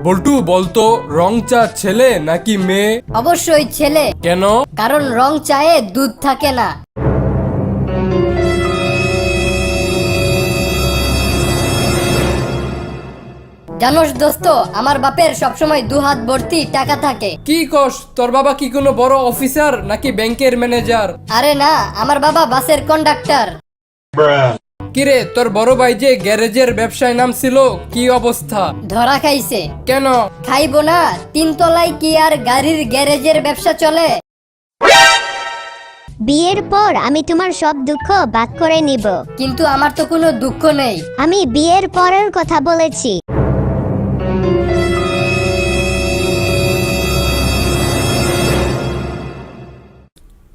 বল্টু বলতো রং চা ছেলে নাকি মেয়ে? অবশ্যই ছেলে। কেন? কারণ রং চায়ে দুধ থাকে না। জানোস দোস্ত, আমার বাপের সবসময় 2 হাত ভর্তি টাকা থাকে। কি কস? তোর বাবা কি কোনো বড় অফিসার নাকি ব্যাংকের ম্যানেজার? আরে না, আমার বাবা বাসের কন্ডাক্টর। কিরে, তোর বড় ভাই যে গ্যারেজের ব্যবসায় নাম ছিল, কি অবস্থা? ধরা খাইছে। কেন? খাইবো না? 3 তলায় কি আর গাড়ির গ্যারেজের ব্যবসা চলে? বিয়ের পর আমি তোমার সব দুঃখ ভাগ করে নিব। কিন্তু আমার তো কোনো দুঃখ নেই। আমি বিয়ের পরের কথা বলেছি।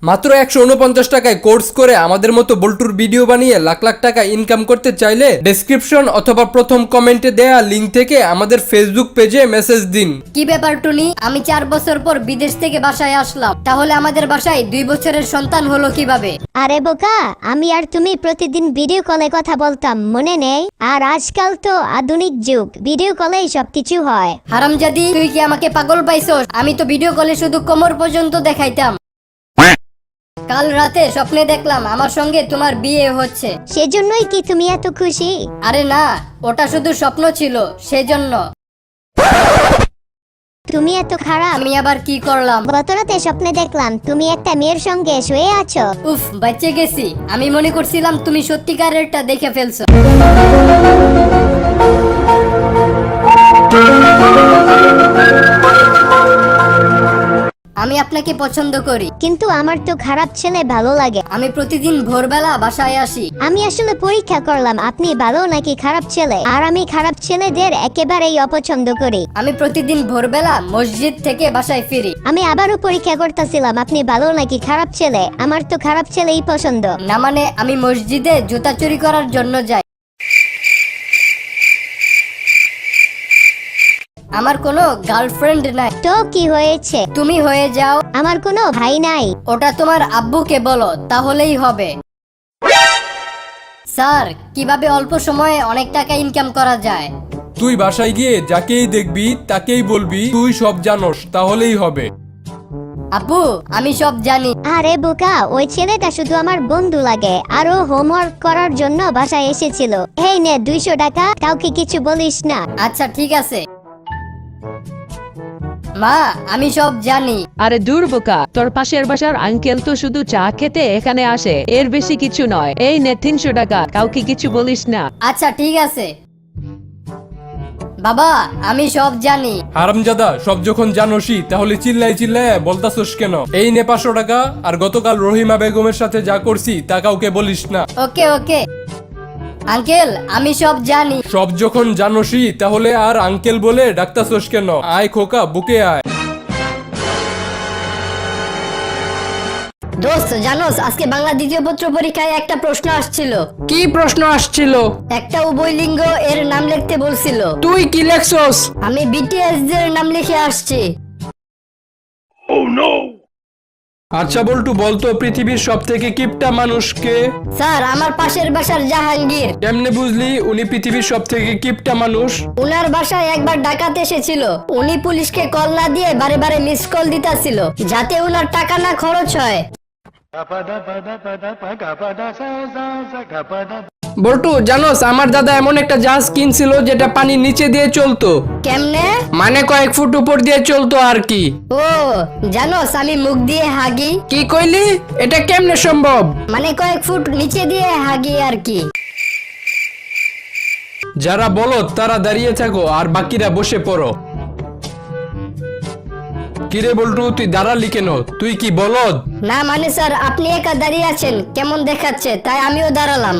মাত্র 149 টাকায় কোর্স করে আমাদের মতো বল্টুর ভিডিও বানিয়ে লাখ লাখ টাকা ইনকাম করতে চাইলে ডেসক্রিপশন অথবা প্রথম কমেন্টে দেয়া লিংক থেকে আমাদের ফেসবুক পেজে মেসেজ দিন। কি ব্যাপার টুনি, আমি 4 বছর পর বিদেশ থেকে বাসায় আসলাম, তাহলে আমাদের বাসায় 2 বছরের সন্তান হলো কিভাবে? আরে বোকা, আমি আর তুমি প্রতিদিন ভিডিও কলে কথা বলতাম, মনে নেই? আর আজকাল তো আধুনিক যুগ, ভিডিও কলেই সবকিছু হয়। হারামজাদি, তুই কি আমাকে পাগল পাইছস? আমি তো ভিডিও কলে শুধু কোমর পর্যন্ত দেখাইতাম। কাল রাতে স্বপ্নে দেখলাম আমার সঙ্গে তোমার বিয়ে হচ্ছে। সেজন্যই কি তুমি এত খুশি? আরে না, ওটা শুধু স্বপ্ন ছিল, সেজন্য। তুমি এত খারাপ। আমি আবার কি করলাম? গত রাতে স্বপ্নে দেখলাম তুমি একটা মেয়ের সঙ্গে শুয়ে আছো। উফ, বাচ্চা গেছি। আমি মনে করছিলাম তুমি সত্যিকারেরটা দেখে ফেলছো। আমি আপনাকে পছন্দ করি। কিন্তু আমার তো খারাপ ছেলে ভালো লাগে। আমি প্রতিদিন ভোরবেলা বাসায় আসি। আমি আসলে পরীক্ষা করলাম আপনি ভালো নাকি খারাপ ছেলে, আর আমি খারাপ ছেলেদের একেবারেই অপছন্দ করি। আমি প্রতিদিন ভোরবেলা মসজিদ থেকে বাসায় ফিরি। আমি আবারও পরীক্ষা করতেছিলাম আপনি ভালো নাকি খারাপ ছেলে, আমার তো খারাপ ছেলেই পছন্দ। না মানে, আমি মসজিদে জুতা চুরি করার জন্য যাই। আমার কোনো গার্লফ্রেন্ড নাই। তো কি হয়েছে? তুমি হয়ে যাও। আমার কোনো ভাই নাই। ওটা তোমার আব্বুকে বলো, তাহলেই হবে। স্যার, কিভাবে অল্প সময়ে অনেক টাকা ইনকাম করা যায়? তুই বাসায় গিয়ে যাকেই দেখবি তাকেই বলবি তুই সব জানোস, তাহলেই হবে। আব্বু, আমি সব জানি। আরে বোকা, ওই ছেলেটা শুধু আমার বন্ধু লাগে, আরো হোমওয়ার্ক করার জন্য বাসায় এসেছিল। এই নে 200 টাকা, কাউকে কিছু বলিস না। আচ্ছা ঠিক আছে। মা, আমি সব জানি। আরে দূর বোকা, তোর পাশের বাসার আঙ্কেল তো শুধু চা খেতে এখানে আসে, এর বেশি কিছু নয়। এই নে 300 টাকা, কাউকে কিছু বলিস না। আচ্ছা ঠিক আছে। বাবা, আমি সব জানি। হারামজাদা, সব যখন জানোসই তাহলে চিল্লাই চিল্লাই বলতাছস কেন? এই নে 500 টাকা, আর গতকাল রহিমা বেগমের সাথে যা করছি তা কাউকে বলিস না। ওকে ওকে। আঙ্কেল, আমি সব জানি। সব যখন জানোসই তাহলে আর আঙ্কেল বলে ডাকতাছস কেন? আয় খোকা, বুকে আয়। দোস্ত, জানোস আজকে বাংলা দ্বিতীয় পত্র পরীক্ষায় একটা প্রশ্ন আসছিল। কি প্রশ্ন আসছিল? একটা উভয়লিঙ্গ এর নাম লিখতে বলছিল। তুই কি লেখছস? আমি বিটিএস দের নাম লিখে আসছি। আচ্ছা বল্টু, বলতো পৃথিবীর সব থেকে কিপটা মানুষকে? স্যার, আমার পাশের বাসার জাহাঙ্গীর। কেমনে বুঝলি উনি পৃথিবীর সব থেকে কিপটা মানুষ? উনার বাসায় একবার ডাকাত এসেছিল। উনি পুলিশকে কল না দিয়ে বারে বারে মিস কল দিতাছিল, যাতে উনার টাকা না খরচ হয়। বল্টু, জানোস আমার দাদা এমন একটা জাহাজ কিনছিল যেটা পানির নিচে দিয়ে চলতো। কেমনে? মানে কয়েক ফুট উপর দিয়ে চলতো আর কি। ও, জানোস আমি মুখ দিয়ে হাগি। কি কইলি? এটা কেমনে সম্ভব? মানে কয়েক ফুট নিচে দিয়ে হাগি আর কি। যারা বলদ তারা দাঁড়িয়ে থাকো আর বাকিরা বসে পড়ো। কিরে বল্টু, তুই দাঁড়ালি কেন? তুই কি বলদ? না মানে স্যার, আপনি একা দাঁড়িয়ে আছেন, কেমন দেখাচ্ছে, তাই আমিও দাঁড়ালাম।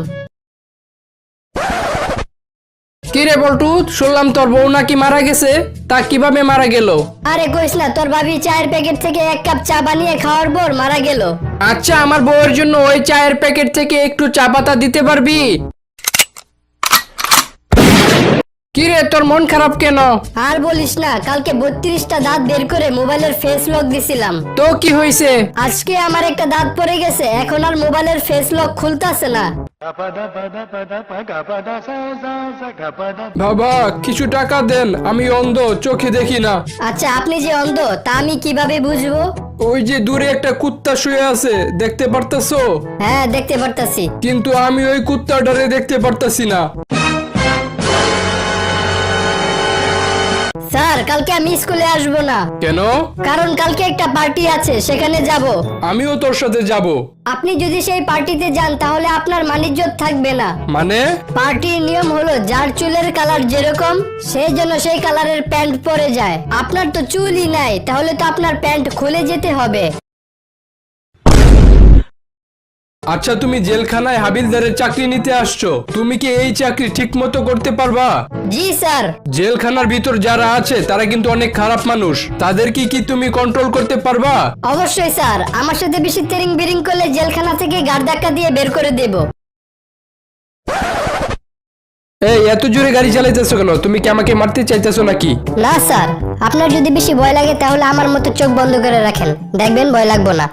কি রে বল্টু, শুনলাম তোর বউ নাকি মারা গেছে, তা কিভাবে মারা গেল? আরে কইস না, তোর ভাবি চায়ের প্যাকেট থেকে 1 কাপ চা বানিয়ে খাওয়ার পর মারা গেল। আচ্ছা, আমার বউয়ের জন্য ওই চায়ের প্যাকেট থেকে একটু চা পাতা দিতে পারবি? কি রে তোর মন খারাপ কেন? আর বলিস না, কালকে 32টা দাঁত বের করে মোবাইলের ফেস লক দিছিলাম। তো কি হয়েছে? আজকে আমার একটা দাঁত পড়ে গেছে, এখন আর মোবাইলের ফেস লক খুলতাছে না। বাবা কিছু টাকা দেন, আমি অন্ধ, চোখে দেখি না। আচ্ছা, আপনি যে অন্ধ তা আমি কিভাবে বুঝবো? ওই যে দূরে একটা কুত্তা শুয়ে আছে, দেখতে পারতাছো? হ্যাঁ, দেখতে পারতাছি। কিন্তু আমি ওই কুত্তাটারে দেখতে পারতাছি না। স্যার, কালকে আমি স্কুলে আসবো না, কেন? কারণ কালকে একটা পার্টি আছে, সেখানে যাব। আমিও তোর সাথে যাব। আপনি যদি সেই পার্টিতে যান তাহলে আপনার মানিজ্যত থাকবে না। মানে? পার্টির নিয়ম হলো যার চুলের কালার যেরকম সে যেন সেই কালারের প্যান্ট পরে যায়। আপনার তো চুলই নাই, তাহলে তো আপনার প্যান্ট খুলে যেতে হবে। আচ্ছা, তুমি জেলখানায় হাবিলদারের চাকরি নিতে আসছো, তুমি কি এই চাকরি ঠিক মতো করতে পারবা? জি স্যার। জেলখানার ভিতর যারা আছে তারা কিন্তু অনেক খারাপ মানুষ, তাদের কি তুমি কন্ট্রোল করতে পারবা? অবশ্যই স্যার, আমার সাথে বেশি তেরিং বেরিং করলে জেলখানা থেকে গাড় ধাক্কা দিয়ে বের করে দেব। এই এত জোরে গাড়ি চালাইতেছো কেন? তুমি কি আমাকে মারতে চাইতেছো নাকি? না স্যার, আপনার যদি বেশি ভয় লাগে তাহলে আমার মতো চোখ বন্ধ করে রাখেন, দেখবেন ভয় লাগবে না।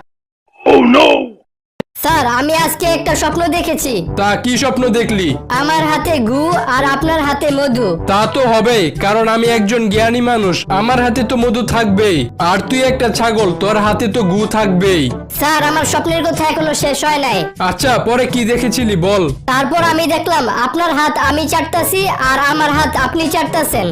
স্যার, আমি আজকে একটা স্বপ্ন দেখেছি। তা কি স্বপ্ন দেখলি? আমার হাতে গু আর আপনার হাতে মধু। তা তো হবেই, কারণ আমি একজন জ্ঞানী মানুষ, আমার হাতে তো মধু থাকবেই। আর তুই একটা ছাগল, তোর হাতে তো গু থাকবেই। স্যার, আমার স্বপ্নের কথা এখনো শেষ হয় নাই। আচ্ছা, পরে কি দেখেছিলি বল। তারপর আমি দেখলাম আপনার হাত আমি চাটতাছি আর আমার হাত আপনি চাটতাছেন।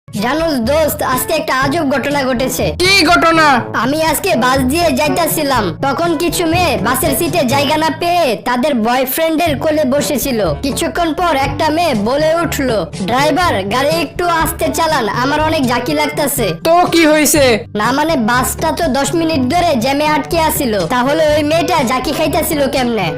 জানোস দোস্ত, আজকে একটা আজব ঘটনা ঘটেছে। কি ঘটনা? আমি আজকে বাস দিয়ে যাইতাছিলাম, তখন কিছু মেয়ে বাসের সিটে জায়গা না পেয়ে তাদের বয়ফ্রেন্ডের কোলে বসেছিল। কিছুক্ষণ পর একটা মেয়ে বলে উঠলো, ড্রাইভার গাড়ি একটু আস্তে চালান, আমার অনেক ঝাঁকি লাগতাছে। তো কি হয়েছে? না মানে বাসটা তো 10 মিনিট ধরে জ্যামে আটকে আছিল, তাহলে ওই মেয়েটা ঝাঁকি খাইতাছিল কেমনে?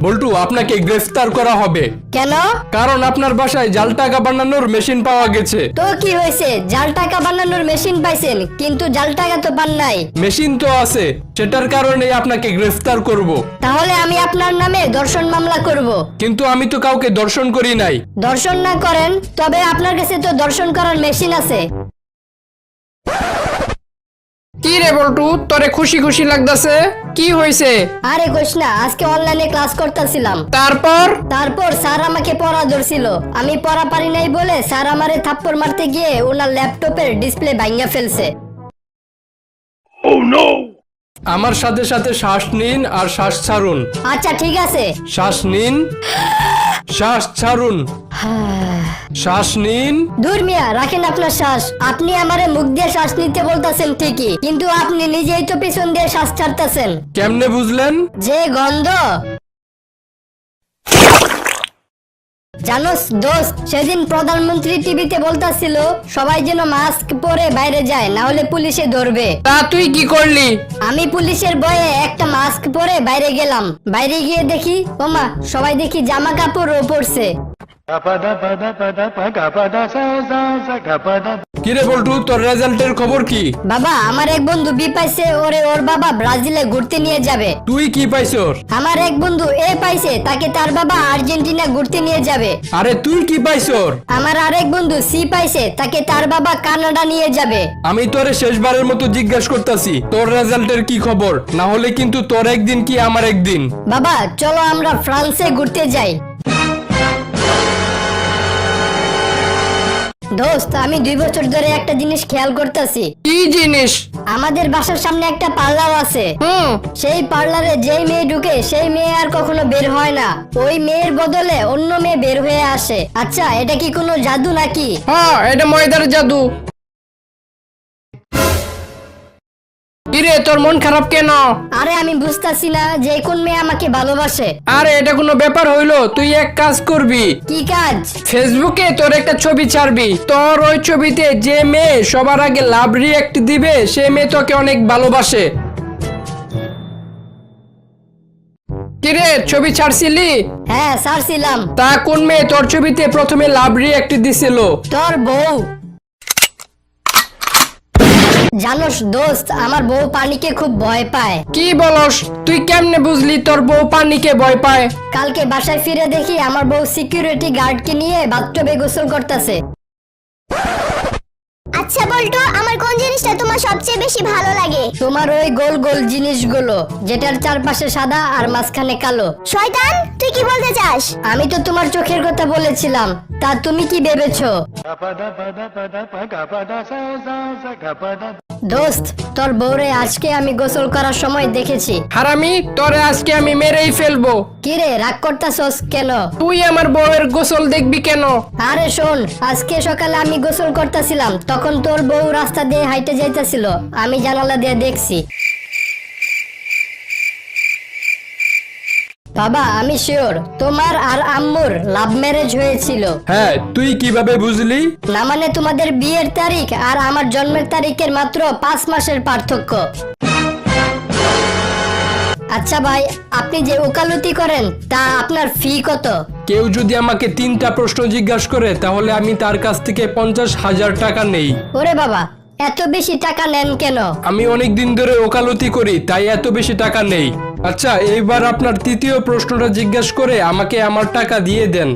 বল্টু, আপনাকে গ্রেফতার করা হবে। কেন? কারণ আপনার বাসায় জাল টাকা বানানোর মেশিন পাওয়া গেছে। তো কি হয়েছে, জাল টাকা বানানোর মেশিন পাইছেন, কিন্তু জাল টাকা তো পান নাই। মেশিন তো আছে, সেটার কারণে আপনাকে গ্রেফতার করব। তাহলে আমি আপনার নামে ধর্ষণ মামলা করব। কিন্তু আমি তো কাউকে দর্শন করি নাই। ধর্ষণ না করেন, তবে আপনার কাছে তো ধর্ষণ করার মেশিন আছে। কি রে বল্টু, তোরে খুশি খুশি লাগতাছে? কি হয়েছে? আরে কইস না, আজকে অনলাইনে ক্লাস করতেছিলাম। তারপর স্যার আমাকে পড়া ধরছিল, আমি পড়া পারি নাই বলে স্যার আমারে থাপ্পড় মারতে গিয়ে ওনার ল্যাপটপের ডিসপ্লে ভাঙা ফেলছে। আমার সাথে সাথে শ্বাস নিন আর শ্বাস ছাড়ুন। আচ্ছা ঠিক আছে। শ্বাস নিন, শ্বাস ছাড়ুন, শ্বাস নিন। দূর মিয়া, রাখেন আপনার শ্বাস। আপনি আমারে মুখ দিয়ে শ্বাস নিতে বলতেছেন ঠিকই, কিন্তু আপনি নিজেই তো পিছন দিয়ে শ্বাস ছাড়তেছেন। কেমনে বুঝলেন? যে গন্ধ। জানোস দোস্ত, সেদিন প্রধানমন্ত্রী টিভিতে বলতাছিল সবাই যেন মাস্ক পরে বাইরে যায়, না হলে পুলিশে ধরবে। তা তুই কি করলি? আমি পুলিশের ভয়ে একটা মাস্ক পরে বাইরে গেলাম। বাইরে গিয়ে দেখি ওমা, সবাই দেখি জামা কাপড়ও পরছে। কিরে বল্টু, তোর রেজাল্টের খবর কি? বাবা, আমার এক বন্ধু বি পাইছে, ওর বাবা ব্রাজিলে ঘুরতে নিয়ে যাবে। তুই কি পাইছস? আমার এক বন্ধু এ পাইছে, তাকে তার বাবা আর্জেন্টিনা ঘুরতে নিয়ে যাবে। আরে তুই কি পাইছস? আমার আরেক বন্ধু সি পাইছে, তাকে তার বাবা কানাডা নিয়ে যাবে। আমি তোরে শেষবারের মতো জিজ্ঞাসা করতেছি, তোর রেজাল্টের কি খবর? না হলে কিন্তু তোর একদিন কি আমার একদিন। বাবা চলো আমরা ফ্রান্সে ঘুরতে যাই। দোস্ত, আমি 2 বছর ধরে একটা জিনিস খেয়াল করতেছি। কি জিনিস? আমাদের বাসার সামনে একটা পার্লার আছে। সেই পার্লারে যেই মেয়ে ঢুকে সেই মেয়ে আর কখনো বের হয় না, ওই মেয়ের বদলে অন্য মেয়ে বের হয়ে আসে। আচ্ছা, এটা কি কোনো জাদু নাকি? হ্যাঁ, এটা ময়দার জাদু। কিরে, তোর মন খারাপ কেন? আরে আমি বুঝতাছি না যে কোন মেয়ে আমাকে ভালোবাসে। আরে এটা কোনো ব্যাপার হইলো? তুই এক কাজ করবি, কি কাজ? ফেসবুকে তোর একটা ছবি ছাড়বি, তোর ওই ছবিতে যে মেয়ে সবার আগে লাভ রিঅ্যাক্ট দিবে সে মেয়ে তোকে অনেক ভালোবাসে। কিরে, ছবি ছাড়ছিলি? হ্যাঁ ছাড়ছিলাম। তা কোন মেয়ে তোর ছবিতে প্রথমে লাভ রিঅ্যাক্ট দিছিল? তোর বউ। জানোস দোস্ত, আমার বউ পানিকে খুব ভয় পায়। কি বলস? তুই কেমনে বুঝলি তোর বউ পানিকে ভয় পায়? কালকে বাসায় ফিরে দেখি আমার বউ সিকিউরিটি গার্ডকে নিয়ে বাথটবে গোসল করতেছে। আচ্ছা বল্টু, আমার কোন জিনিসটা তোমার সবচেয়ে বেশি ভালো লাগে? তোমার ওই গোল গোল জিনিসগুলো, যেটার চারপাশে সাদা আর মাঝখানে কালো। শয়তান, তুই কি বলতে চাস? আমি তো তোমার চোখের কথা বলেছিলাম, তা তুমি কি ভেবেছো? দোস্ত, তোর বউরে আজকে আমি গোসল করার সময় দেখেছি। হারামি, তোরে আজকে আমি মেরেই ফেলবো। কিরে, রাগ করতাছস কেন? তুই আমার বউয়ের গোসল দেখবি কেন? আরে শোন, আজকে সকালে আমি গোসল করতেছিলাম, তখন তোর বউ রাস্তা দিয়ে হাইটে যাইতেছিল, আমি জানালা দিয়ে দেখছি। বাবা, আমি শিওর তোমার আর আম্মুর লাভ ম্যারেজ হয়েছিল। হ্যাঁ, তুই কিভাবে বুঝলি? না মানে তোমাদের বিয়ের তারিখ আর আমার জন্মের তারিখের মাত্র 5 মাসের পার্থক্য। আচ্ছা ভাই, আপনি যে ওকালতি করেন তা আপনার ফি কত? কেউ যদি আমাকে 3টা প্রশ্ন জিজ্ঞাসা করে তাহলে আমি তার কাছ থেকে 50,000 টাকা নেই। ওরে বাবা, এত বেশি টাকা নেন কেন? আমি অনেক দিন ধরে ওকালতি করি, তাই এত বেশি টাকা নেই। আচ্ছা, এইবার আপনার তৃতীয় প্রশ্নটা জিজ্ঞাসা করে আমাকে আমার টাকা দিয়ে দেন।